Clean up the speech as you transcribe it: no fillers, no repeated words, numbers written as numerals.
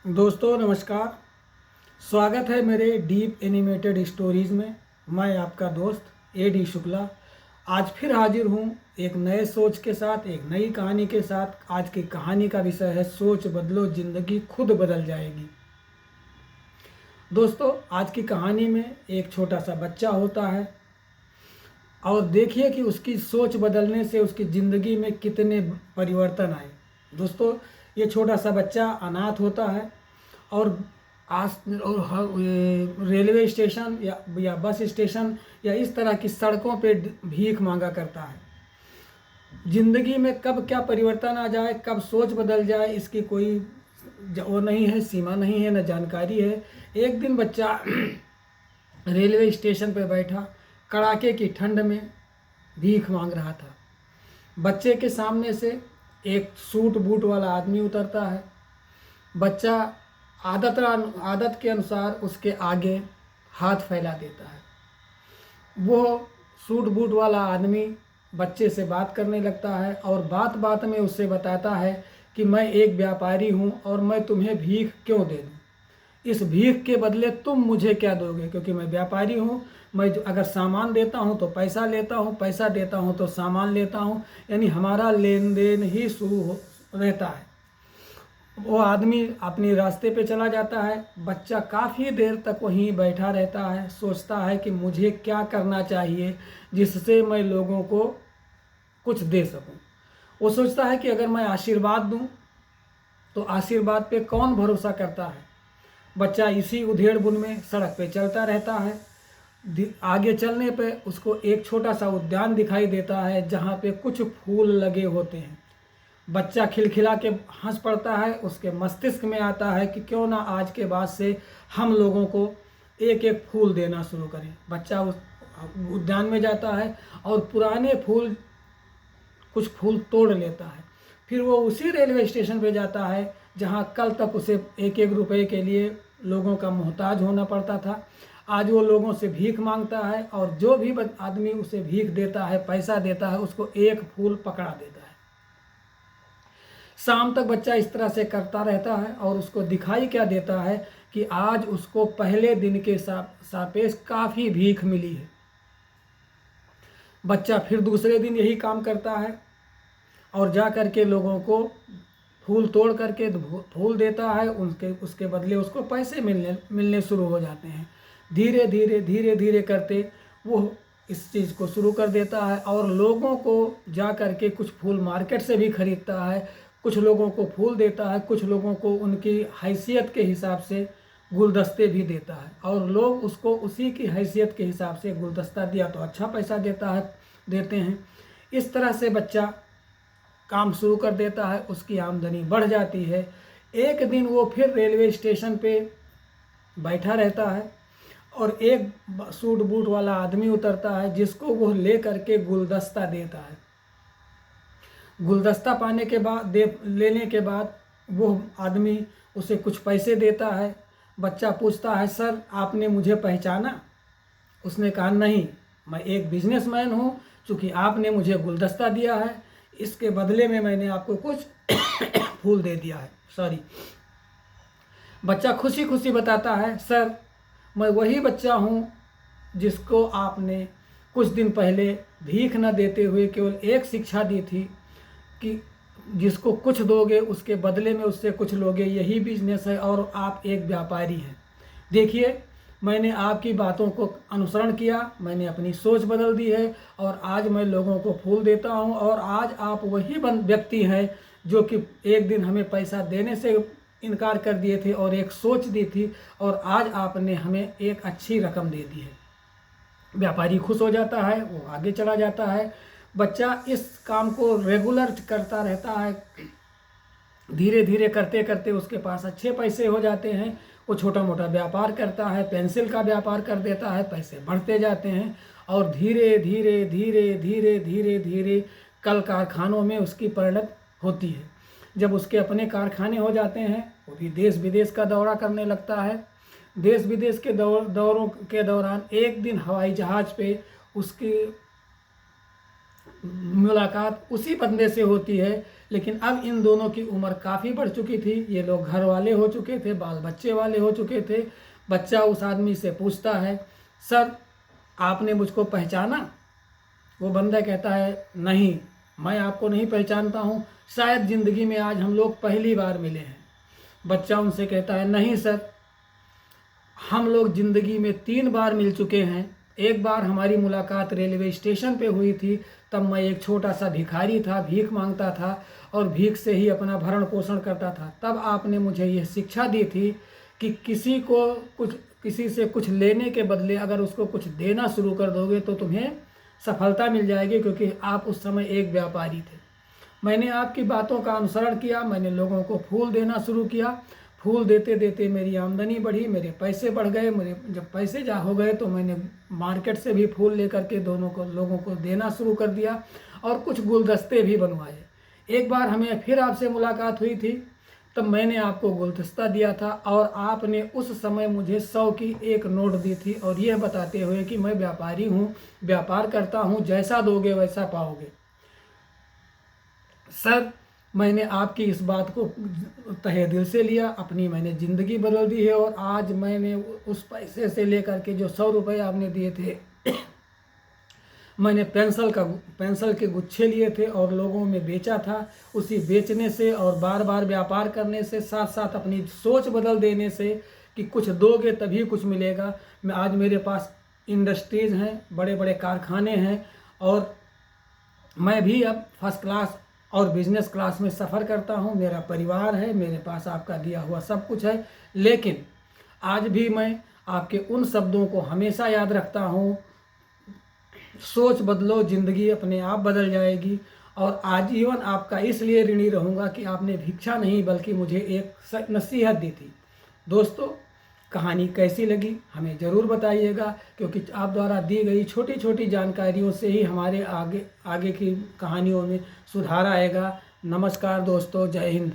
दोस्तों नमस्कार। स्वागत है मेरे डीप एनिमेटेड स्टोरीज़ में। मैं आपका दोस्त ए डी शुक्ला आज फिर हाजिर हूँ एक नए सोच के साथ, एक नई कहानी के साथ। आज की कहानी का विषय है सोच बदलो ज़िंदगी खुद बदल जाएगी। दोस्तों आज की कहानी में एक छोटा सा बच्चा होता है और देखिए कि उसकी सोच बदलने से उसकी ज़िंदगी में कितने परिवर्तन आए। दोस्तों ये छोटा सा बच्चा अनाथ होता है और रेलवे स्टेशन या बस स्टेशन या इस तरह की सड़कों पे भीख मांगा करता है। ज़िंदगी में कब क्या परिवर्तन आ जाए, कब सोच बदल जाए, इसकी कोई वो नहीं है, सीमा नहीं है, न जानकारी है। एक दिन बच्चा रेलवे स्टेशन पर बैठा कड़ाके की ठंड में भीख मांग रहा था। बच्चे के सामने से एक सूट बूट वाला आदमी उतरता है। बच्चा आदत के अनुसार उसके आगे हाथ फैला देता है। वो सूट बूट वाला आदमी बच्चे से बात करने लगता है और बात बात में उससे बताता है कि मैं एक व्यापारी हूँ और मैं तुम्हें भीख क्यों दे दूँ। इस भीख के बदले तुम मुझे क्या दोगे, क्योंकि मैं व्यापारी हूँ। मैं अगर सामान देता हूँ तो पैसा लेता हूँ, पैसा देता हूँ तो सामान लेता हूँ, यानी हमारा लेन देन ही शुरू रहता है। वो आदमी अपने रास्ते पे चला जाता है। बच्चा काफ़ी देर तक वहीं बैठा रहता है, सोचता है कि मुझे क्या करना चाहिए जिससे मैं लोगों को कुछ दे सकूं। वो सोचता है कि अगर मैं आशीर्वाद दूं तो आशीर्वाद पे कौन भरोसा करता है। बच्चा इसी उधेड़-बुन में सड़क पे चलता रहता है। आगे चलने पे उसको एक छोटा सा उद्यान दिखाई देता है जहाँ पे कुछ फूल लगे होते हैं। बच्चा खिलखिला के हंस पड़ता है। उसके मस्तिष्क में आता है कि क्यों ना आज के बाद से हम लोगों को एक एक फूल देना शुरू करें। बच्चा उस उद्यान में जाता है और पुराने कुछ फूल तोड़ लेता है। फिर वो उसी रेलवे स्टेशन पे जाता है जहाँ कल तक उसे एक एक रुपए के लिए लोगों का मोहताज होना पड़ता था। आज वो लोगों से भीख मांगता है और जो भी आदमी उसे भीख देता है, पैसा देता है, उसको एक फूल पकड़ा देता है। शाम तक बच्चा इस तरह से करता रहता है और उसको दिखाई क्या देता है कि आज उसको पहले दिन के सापेक्ष काफ़ी भीख मिली है। बच्चा फिर दूसरे दिन यही काम करता है और जा कर के लोगों को फूल तोड़ करके फूल देता है। उसके बदले उसको पैसे मिलने शुरू हो जाते हैं। धीरे धीरे करते वो इस चीज़ को शुरू कर देता है और लोगों को जा कर के कुछ फूल मार्केट से भी खरीदता है, कुछ लोगों को फूल देता है, कुछ लोगों को उनकी हैसियत के हिसाब से गुलदस्ते भी देता है और लोग उसको उसी की हैसियत के हिसाब से गुलदस्ता दिया तो अच्छा पैसा देते हैं। इस तरह से बच्चा काम शुरू कर देता है, उसकी आमदनी बढ़ जाती है। एक दिन वो फिर रेलवे स्टेशन पे बैठा रहता है और एक सूट बूट वाला आदमी उतरता है जिसको वो ले करके गुलदस्ता देता है। गुलदस्ता लेने के बाद वो आदमी उसे कुछ पैसे देता है। बच्चा पूछता है, सर आपने मुझे पहचाना? उसने कहा, नहीं, मैं एक बिजनेसमैन हूँ। चूँकि आपने मुझे गुलदस्ता दिया है, इसके बदले में मैंने आपको कुछ फूल दे दिया है। सॉरी। बच्चा खुशी खुशी बताता है, सर मैं वही बच्चा हूँ जिसको आपने कुछ दिन पहले भीख न देते हुए केवल एक शिक्षा दी थी कि जिसको कुछ दोगे उसके बदले में उससे कुछ लोगे। यही बिजनेस है और आप एक व्यापारी हैं। देखिए, मैंने आपकी बातों को अनुसरण किया, मैंने अपनी सोच बदल दी है और आज मैं लोगों को फूल देता हूं। और आज आप वही व्यक्ति हैं जो कि एक दिन हमें पैसा देने से इनकार कर दिए थे और एक सोच दी थी और आज आपने हमें एक अच्छी रकम दे दी है। व्यापारी खुश हो जाता है, वो आगे चला जाता है। बच्चा इस काम को रेगुलर करता रहता है। धीरे धीरे करते करते उसके पास अच्छे पैसे हो जाते हैं। वो छोटा मोटा व्यापार करता है, पेंसिल का व्यापार कर देता है, पैसे बढ़ते जाते हैं और धीरे धीरे धीरे धीरे धीरे धीरे कल कारखानों में उसकी परिणत होती है। जब उसके अपने कारखाने हो जाते हैं, वो भी देश विदेश का दौरा करने लगता है। देश विदेश के दौरों के दौरान एक दिन हवाई जहाज़ पे उसकी मुलाकात उसी बंदे से होती है, लेकिन अब इन दोनों की उम्र काफ़ी बढ़ चुकी थी। ये लोग घर वाले हो चुके थे, बाल बच्चे वाले हो चुके थे। बच्चा उस आदमी से पूछता है, सर आपने मुझको पहचाना? वो बंदा कहता है, नहीं मैं आपको नहीं पहचानता हूँ, शायद ज़िंदगी में आज हम लोग पहली बार मिले हैं। बच्चा उनसे कहता है, नहीं सर, हम लोग ज़िंदगी में 3 बार मिल चुके हैं। एक बार हमारी मुलाकात रेलवे स्टेशन पे हुई थी, तब मैं एक छोटा सा भिखारी था, भीख मांगता था और भीख से ही अपना भरण पोषण करता था। तब आपने मुझे यह शिक्षा दी थी कि किसी से कुछ लेने के बदले अगर उसको कुछ देना शुरू कर दोगे तो तुम्हें सफलता मिल जाएगी, क्योंकि आप उस समय एक व्यापारी थे। मैंने आपकी बातों का अनुसरण किया, मैंने लोगों को फूल देना शुरू किया। फूल देते देते मेरी आमदनी बढ़ी, मेरे पैसे बढ़ गए। मेरे जब पैसे हो गए तो मैंने मार्केट से भी फूल लेकर के लोगों को देना शुरू कर दिया और कुछ गुलदस्ते भी बनवाए। एक बार हमें फिर आपसे मुलाकात हुई थी, तब मैंने आपको गुलदस्ता दिया था और आपने उस समय मुझे 100 की एक नोट दी थी, और यह बताते हुए कि मैं व्यापारी हूँ, व्यापार करता हूँ, जैसा दोगे वैसा पाओगे। सर मैंने आपकी इस बात को तहे दिल से लिया, अपनी मैंने ज़िंदगी बदल दी है, और आज मैंने उस पैसे से लेकर के जो 100 रुपये आपने दिए थे मैंने पेंसिल के गुच्छे लिए थे और लोगों में बेचा था। उसी बेचने से और बार बार व्यापार करने से, साथ साथ अपनी सोच बदल देने से कि कुछ दोगे तभी कुछ मिलेगा, मैं आज मेरे पास इंडस्ट्रीज़ हैं, बड़े बड़े कारखाने हैं, और मैं भी अब फर्स्ट क्लास और बिजनेस क्लास में सफ़र करता हूँ। मेरा परिवार है, मेरे पास आपका दिया हुआ सब कुछ है, लेकिन आज भी मैं आपके उन शब्दों को हमेशा याद रखता हूँ, सोच बदलो, ज़िंदगी अपने आप बदल जाएगी। और आजीवन आपका इसलिए ऋणी रहूँगा कि आपने भिक्षा नहीं बल्कि मुझे एक नसीहत दी थी। दोस्तों, कहानी कैसी लगी हमें ज़रूर बताइएगा, क्योंकि आप द्वारा दी गई छोटी छोटी जानकारियों से ही हमारे आगे की कहानियों में सुधार आएगा। नमस्कार दोस्तों, जय हिंद।